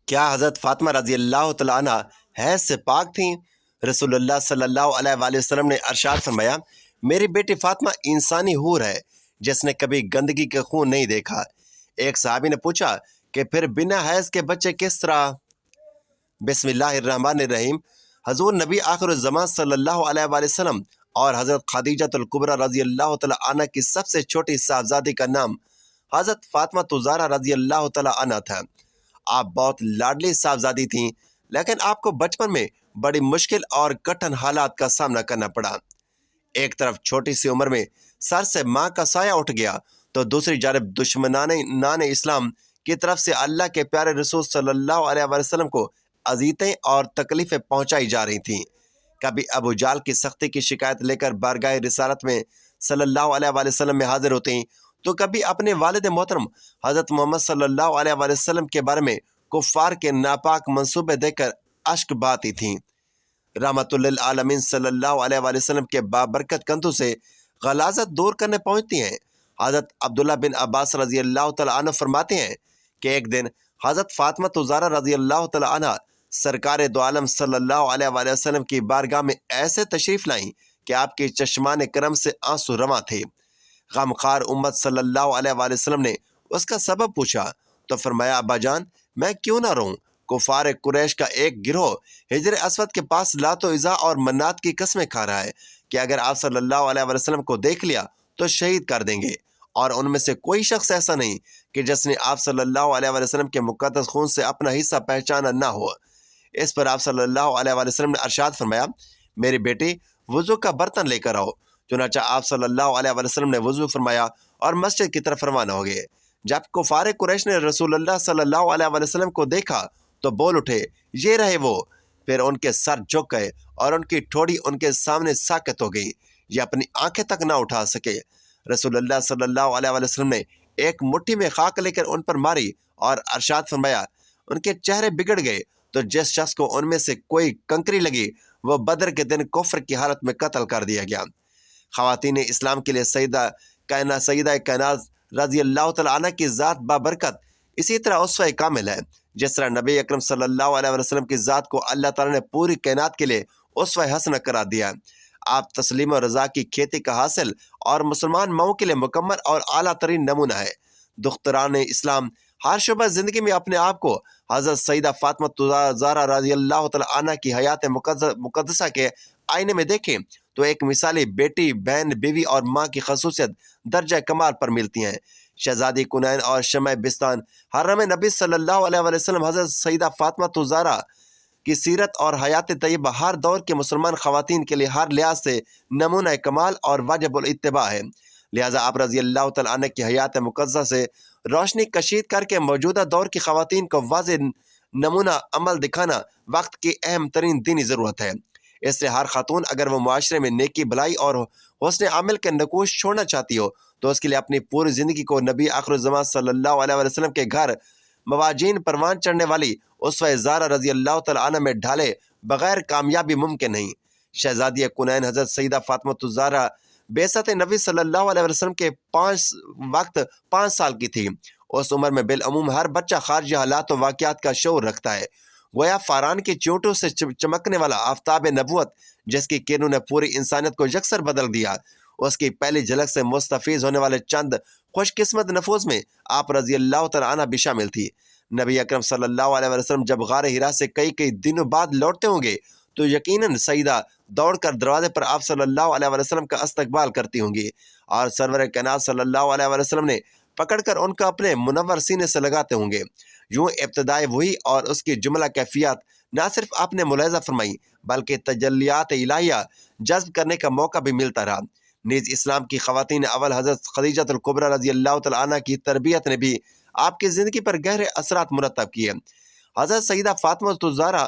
کیا حضرت فاطمہ رضی اللہ تعالیٰ عنہ حیض سے پاک تھیں؟ رسول اللہ صلی اللہ علیہ وآلہ وسلم نے ارشاد فرمایا، میری بیٹی فاطمہ انسانی حور ہے جس نے کبھی گندگی کے خون نہیں دیکھا۔ ایک صحابی نے پوچھا کہ پھر بنا حیض کے بچے کس طرح؟ بسم اللہ الرحمن الرحیم۔ حضور نبی آخر الزمان صلی اللہ علیہ وآلہ وسلم اور حضرت خدیجہ الکبریٰ رضی اللہ تعالیٰ عنہ کی سب سے چھوٹی صاحبزادی کا نام حضرت فاطمہ الزہرا رضی اللہ تعالیٰ عنہ تھا۔ آپ بہت لاڈلی صاحبزادی تھیں، لیکن آپ کو بچپن میں بڑی مشکل اور کٹھن حالات کا سامنا کرنا پڑا۔ ایک طرف چھوٹی سی عمر میں سر سے ماں کا سایہ اٹھ گیا تو دوسری جانب دشمنان اسلام کی طرف سے اللہ کے پیارے رسول صلی اللہ علیہ وسلم کو اذیتیں اور تکلیفیں پہنچائی جا رہی تھیں۔ کبھی ابو جال کی سختی کی شکایت لے کر بارگاہ رسالت میں صلی اللہ علیہ وسلم میں حاضر ہوتے ہیں، تو کبھی اپنے والد محترم حضرت محمد صلی اللہ علیہ وسلم کے بارے میں کفار کے ناپاک منصوبے دیکھ کر اشک بہاتی تھیں۔ رحمت للعالمین صلی اللہ علیہ وسلم کے بابرکت کندھوں سے غلاظت دور کرنے پہنچتی ہیں۔ حضرت عبداللہ بن عباس رضی اللہ تعالیٰ عنہ فرماتے ہیں کہ ایک دن حضرت فاطمہ الزہرا رضی اللہ تعالیٰ عنہ سرکار دو عالم صلی اللہ علیہ وسلم کی بارگاہ میں ایسے تشریف لائیں کہ آپ کے چشمان کرم سے آنسو رواں تھے۔ غمخوار امت صلی اللہ علیہ وسلم نے اس کا سبب پوچھا تو فرمایا، ابا جان میں کیوں نہ روں؟ کفار قریش کا ایک گروہ حجر اسود کے پاس لات و عزا اور منات کی قسمیں کھا رہا ہے کہ اگر آپ صلی اللہ علیہ وسلم کو دیکھ لیا تو شہید کر دیں گے، اور ان میں سے کوئی شخص ایسا نہیں کہ جس نے آپ صلی اللہ علیہ وسلم کے مقدس خون سے اپنا حصہ پہچانا نہ ہو۔ اس پر آپ صلی اللہ علیہ وسلم نے ارشاد فرمایا، میری بیٹی وضو کا برتن لے کر آؤ۔ چنانچہ آپ صلی اللہ علیہ وسلم نے وضو فرمایا اور مسجد کی طرف روانہ ہو گئے۔ جب کفار قریش نے رسول اللہ صلی اللہ علیہ وسلم کو دیکھا تو بول اٹھے، یہ رہے وہ۔ پھر ان کے سر جھک گئے اور ان کی ٹھوڑی ان کے سامنے ساکت ہو گئی، یہ اپنی آنکھیں تک نہ اٹھا سکے۔ رسول اللہ صلی اللہ علیہ وسلم نے ایک مٹھی میں خاک لے کر ان پر ماری اور ارشاد فرمایا، ان کے چہرے بگڑ گئے تو جس شخص کو ان میں سے کوئی کنکری لگی وہ بدر کے دن کفر کی حالت میں قتل کر دیا گیا۔ خواتین اسلام کے لیے سیدہ کائنات رضی اللہ تعالیٰ عنہ کی ذات بابرکت اسی طرح اسوہ کامل ہے، جس طرح نبی اکرم صلی اللہ علیہ وسلم کی ذات کو اللہ تعالیٰ نے پوری کائنات کے لیے اسوہ حسنہ قرار دیا۔ آپ تسلیم و رضا کی کھیتی کا حاصل اور مسلمان ماؤں کے لیے مکمل اور اعلیٰ ترین نمونہ ہے۔ دختران اسلام ہر شعبہ زندگی میں اپنے آپ کو حضرت سیدہ فاطمہ الزہرا رضی اللہ تعالیٰ عنہ کی حیات مقدسہ کے آئینے میں دیکھیں تو ایک مثالی بیٹی، بہن، بیوی اور ماں کی خصوصیت درجہ کمال پر ملتی ہیں۔ شہزادی کنین اور شمع بستان حرم نبی صلی اللہ علیہ وسلم حضرت سیدہ فاطمہ الزہرا کی سیرت اور حیات طیبہ ہر دور کے مسلمان خواتین کے لیے ہر لحاظ سے نمونہ کمال اور واجب الاتباع ہے۔ لہٰذا آپ رضی اللہ تعالیٰ عنہ کی حیات مقدسہ سے روشنی کشید کر کے موجودہ دور کی خواتین کو واضح نمونہ عمل دکھانا وقت کی اہم ترین دینی ضرورت ہے۔ اس لیے ہر خاتون اگر وہ معاشرے میں نیکی، بھلائی اور حسن عمل کے نقوش چھوڑنا چاہتی ہو تو اس کے لیے اپنی پوری زندگی کو نبی آخر الزمان صلی اللہ علیہ وسلم کے گھر مواجین پروان چڑھنے والی اسوہ زہرا رضی اللہ تعالیٰ عنہ میں ڈھالے بغیر کامیابی ممکن نہیں۔ شہزادی کنین حضرت سیدہ فاطمہ الزہرا بعثت نبی صلی اللہ علیہ وسلم کے 5 سال کی تھی۔ اس عمر میں بالعموم ہر بچہ خارجی حالات و واقعات کا شعور رکھتا ہے۔ گویا فاران کی چونٹوں سے چمکنے والا آفتاب نبوت جس کی کرنوں نے پوری انسانیت کو یکسر بدل دیا، اس کی پہلی جھلک سے مستفیض ہونے والے چند خوش قسمت نفوس میں آپ رضی اللہ تعالیٰ عنہ بھی شامل تھی۔ نبی اکرم صلی اللہ علیہ وسلم جب غار حرا سے کئی دنوں بعد لوٹتے ہوں گے تو یقیناً سیدہ دوڑ کر دروازے پر آپ صلی اللہ علیہ وسلم کا استقبال کرتی ہوں گی، اور سرور کائنات صلی اللہ علیہ وسلم نے پکڑ کر ان کا اپنے منور سینے سے لگاتے ہوں گے۔ یوں ابتدائے وہی اور اس کی جملہ کیفیات نہ صرف آپ نے ملاحظہ فرمائی بلکہ تجلیات الہیہ جذب کرنے کا موقع بھی ملتا رہا۔ نیز اسلام کی خواتین اول حضرت خدیجہ الکبریٰ رضی اللہ تعالیٰ عنہ کی تربیت نے بھی آپ کی زندگی پر گہرے اثرات مرتب کیے۔ حضرت سیدہ فاطمہ الزہرا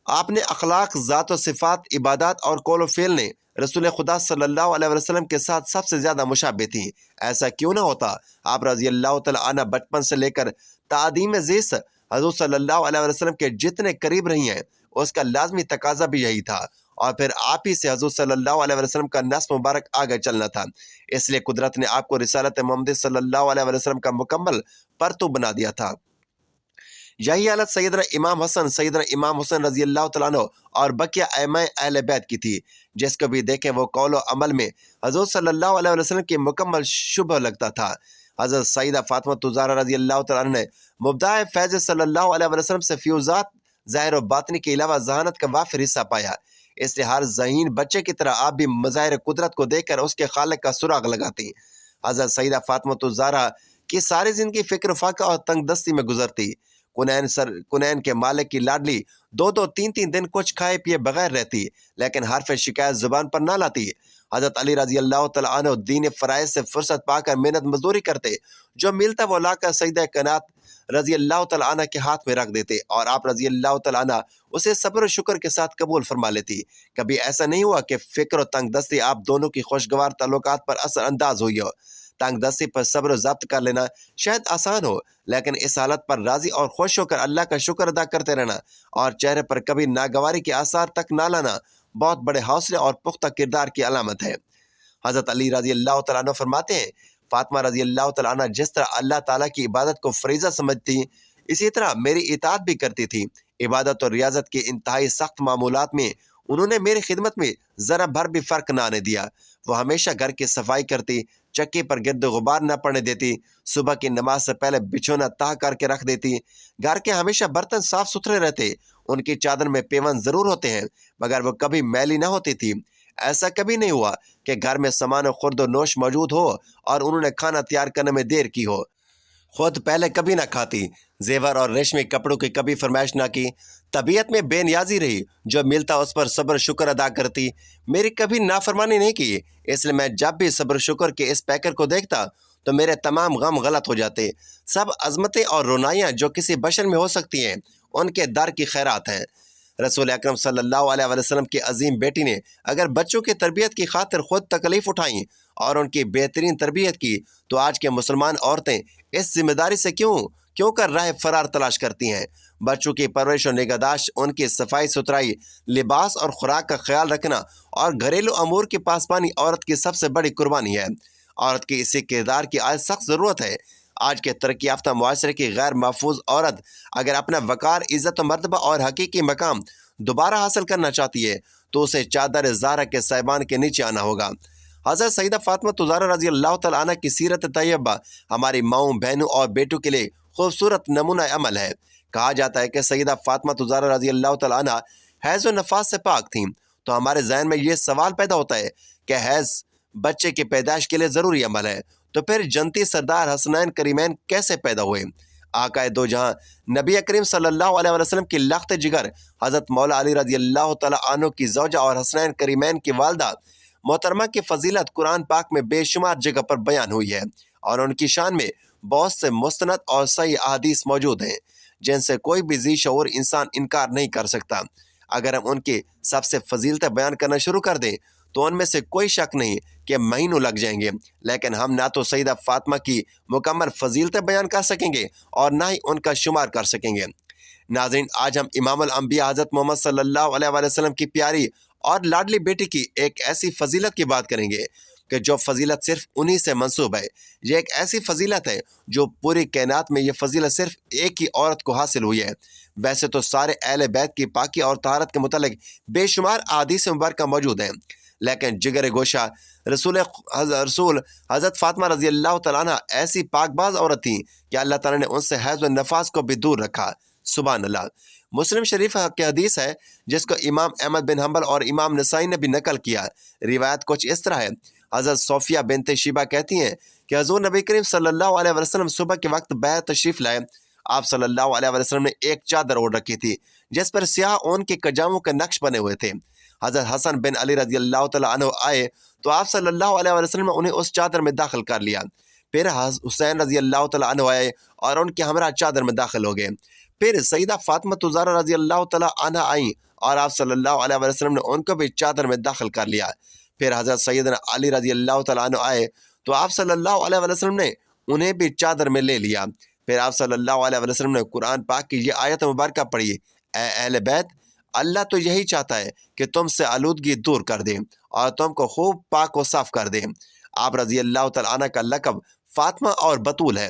آپ نے اخلاق، ذات و صفات، عبادات اور قول و فعل نے رسول خدا صلی اللہ علیہ وسلم کے ساتھ سب سے زیادہ مشابہ تھیں۔ ایسا کیوں نہ ہوتا؟ آپ رضی اللہ تعالیٰ عنہ بچپن سے لے کر تعدیم زیست حضور صلی اللہ علیہ وسلم کے جتنے قریب رہی ہیں اس کا لازمی تقاضا بھی یہی تھا، اور پھر آپ ہی سے حضور صلی اللہ علیہ وسلم کا نسل مبارک آگے چلنا تھا۔ اس لیے قدرت نے آپ کو رسالت محمد صلی اللہ علیہ وسلم کا مکمل پرتو بنا دیا تھا۔ یہی حالت سیدنا امام حسن، سیدنا امام حسین رضی اللہ تعالیٰ عنہ اور بقیہ ائمہ اہل بیت کی تھی، جس کو بھی دیکھے وہ قول و عمل میں حضور صلی اللہ علیہ وسلم کی مکمل شبہ لگتا تھا۔ حضرت سیدہ فاطمہ زہرا رضی اللہ تعالیٰ عنہ نے مبدع فیض صلی اللہ علیہ وسلم سے فیوزات ظاہر و باطنی کے علاوہ ذہانت کا وافر حصہ پایا، اس لیے ہر ذہین بچے کی طرح آپ بھی مظاہر قدرت کو دیکھ کر اس کے خالق کا سراغ لگاتی۔ حضرت سیدہ فاطمہ زہرا کی ساری زندگی فکر فاقہ اور تنگ دستی میں گزرتی۔ کنین کے مالک کی لاڈلی 2-3 دن کچھ کھائے پیے بغیر رہتی، لیکن حرف شکایت زبان پر نہ لاتی۔ حضرت علی رضی اللہ تعالیٰ عنہ دین فرائض سے فرصت پا کر محنت مزدوری کرتے، جو ملتا وہ لا کر سیدہ کائنات رضی اللہ تعالیٰ عنہ کے ہاتھ میں رکھ دیتے، اور آپ رضی اللہ تعالیٰ عنہ اسے صبر و شکر کے ساتھ قبول فرما لیتی۔ کبھی ایسا نہیں ہوا کہ فکر و تنگ دستی آپ دونوں کی خوشگوار تعلقات پر اثر انداز ہوئی ہو۔ تنگ دستی پر صبر و ضبط کر لینا شاید آسان ہو، لیکن اس حالت پر راضی اور خوش ہو کر اللہ کا شکر ادا کرتے رہنا اور چہرے پر کبھی ناگواری کے آثار تک نہ لانا بہت بڑے حوصلے اور پختہ کردار کی علامت ہے۔ حضرت علی رضی اللہ تعالیٰ عنہ فرماتے ہیں، فاطمہ رضی اللہ تعالیٰ عنہ جس طرح اللہ تعالیٰ کی عبادت کو فریضہ سمجھتی، اسی طرح میری اطاعت بھی کرتی تھی۔ عبادت اور ریاضت کے انتہائی سخت معمولات میں انہوں نے میری خدمت میں ذرا بھر بھی فرق نہ آنے دیا۔ وہ ہمیشہ گھر کی صفائی کرتی، چکی پر گرد و غبار نہ پڑنے دیتی، صبح کی نماز سے پہلے بچھونا تاہ کر کے رکھ دیتی، گھر کے ہمیشہ برتن صاف ستھرے رہتے، ان کی چادر میں پیون ضرور ہوتے ہیں مگر وہ کبھی میلی نہ ہوتی تھی۔ ایسا کبھی نہیں ہوا کہ گھر میں سامان و خورد و نوش موجود ہو اور انہوں نے کھانا تیار کرنے میں دیر کی ہو۔ خود پہلے کبھی نہ کھاتی، زیور اور ریشمی کپڑوں کی کبھی فرمائش نہ کی، طبیعت میں بے نیازی رہی، جو ملتا اس پر صبر شکر ادا کرتی، میری کبھی نافرمانی نہیں کی، اس لیے میں جب بھی صبر شکر کے اس پیکر کو دیکھتا تو میرے تمام غم غلط ہو جاتے۔ سب عظمتیں اور رونائیاں جو کسی بشر میں ہو سکتی ہیں ان کے در کی خیرات ہیں۔ رسول اکرم صلی اللہ علیہ وسلم کی عظیم بیٹی نے اگر بچوں کی تربیت کی خاطر خود تکلیف اٹھائیں اور ان کی بہترین تربیت کی، تو آج کے مسلمان عورتیں اس ذمہ داری سے کیوں کر راہ فرار تلاش کرتی ہیں؟ بچوں کی پرورش و نگہداشت، ان کی صفائی ستھرائی، لباس اور خوراک کا خیال رکھنا اور گھریلو امور کی پاسبانی عورت کی سب سے بڑی قربانی ہے۔ عورت کی اسی کردار کی آج سخت ضرورت ہے۔ آج کے ترقی یافتہ معاشرے کی غیر محفوظ عورت اگر اپنا وقار، عزت و مرتبہ اور حقیقی مقام دوبارہ حاصل کرنا چاہتی ہے تو اسے چادر زہرا کے سائبان کے نیچے آنا ہوگا۔ حضرت سیدہ فاطمہ زہرا رضی اللہ تعالیٰ عنہ کی سیرت طیبہ ہماری ماؤں، بہنوں اور بیٹوں کے لیے خوبصورت نمونہ عمل ہے۔ کہا جاتا ہے کہ سیدہ فاطمہ زہرا رضی اللہ تعالیٰ عنہ حیض و نفاس سے پاک تھیں، تو ہمارے ذہن میں یہ سوال پیدا ہوتا ہے کہ حیض بچے کی پیدائش کے لیے ضروری عمل ہے، تو پھر جنتی سردار حسنین کریمین کیسے پیدا ہوئے؟ آقا دو جہاں نبی کریم صلی اللہ علیہ وسلم کی لخت جگر حضرت مولا علی رضی اللہ تعالیٰ عنہ کی زوجہ اور حسنین کریمین کی والدہ محترمہ کی فضیلت قرآن پاک میں بے شمار جگہ پر بیان ہوئی ہے، اور ان کی شان میں بہت سے مستند اور صحیح احادیث موجود ہیں جن سے کوئی بھی ذی شعور انسان انکار نہیں کر سکتا۔ اگر ہم ان کی سب سے فضیلتیں بیان کرنا شروع کر دیں تو ان میں سے کوئی شک نہیں کہ مہینوں لگ جائیں گے، لیکن ہم نہ تو سیدہ فاطمہ کی مکمل فضیلتیں بیان کر سکیں گے اور نہ ہی ان کا شمار کر سکیں گے۔ ناظرین، آج ہم امام الانبیاء حضرت محمد صلی اللہ علیہ وسلم کی پیاری اور لاڈلی بیٹی کی ایک ایسی فضیلت کی بات کریں گے کہ جو فضیلت صرف انہی سے منسوب ہے۔ یہ ایک ایسی فضیلت ہے جو پوری کائنات میں یہ فضیلت صرف ایک ہی عورت کو حاصل ہوئی ہے۔ ویسے تو سارے اہل بیت کی پاکی اور طہارت کے متعلق بے شمار احادیث مبارکہ موجود ہیں، لیکن جگر گوشہ رسول حضرت فاطمہ رضی اللہ تعالیٰ عنہ ایسی پاک باز عورت تھیں کہ اللہ تعالیٰ نے ان سے حیض و نفاس کو بھی دور رکھا۔ سبحان اللہ۔ مسلم شریف کی حدیث ہے جس کو امام احمد بن حنبل اور امام نسائی نے بھی نقل کیا۔ روایت کچھ اس طرح ہے، حضرت صوفیہ بنت شیبہ کہتی ہیں کہ حضور نبی کریم صلی اللہ علیہ وسلم صبح کے وقت بیت تشریف لائے۔ آپ صلی اللہ علیہ وسلم نے ایک چادر اوڑھ رکھی تھی جس پر سیاہ اون کے کجاموں کے نقش بنے ہوئے تھے۔ حضرت حسن بن علی رضی اللہ تعالیٰ عنہ آئے تو آپ صلی اللہ علیہ وسلم نے انہیں اس چادر میں داخل کر لیا۔ پھر حسین رضی اللہ تعالیٰ عنہ آئے اور ان کے ہمراہ چادر میں داخل ہو گئے۔ پھر سیدہ فاطمہ زہرا رضی اللہ تعالیٰ عنہ آئیں اور آپ صلی اللہ علیہ وسلم نے ان کو بھی چادر میں داخل کر لیا۔ پھر حضرت سیدنا علی رضی اللہ تعالیٰ عنہ آئے تو آپ صلی اللہ علیہ وسلم نے انہیں بھی چادر میں لے لیا۔ پھر آپ صلی اللہ علیہ وسلم نے قرآن پاک کی یہ آیت مبارکہ پڑھی، اے اہل بیت، اللہ تو یہی چاہتا ہے کہ تم سے آلودگی دور کر دے اور تم کو خوب پاک و صاف کر دے۔ آپ رضی اللہ تعالیٰ عنہ کا لقب فاطمہ اور بطول ہے۔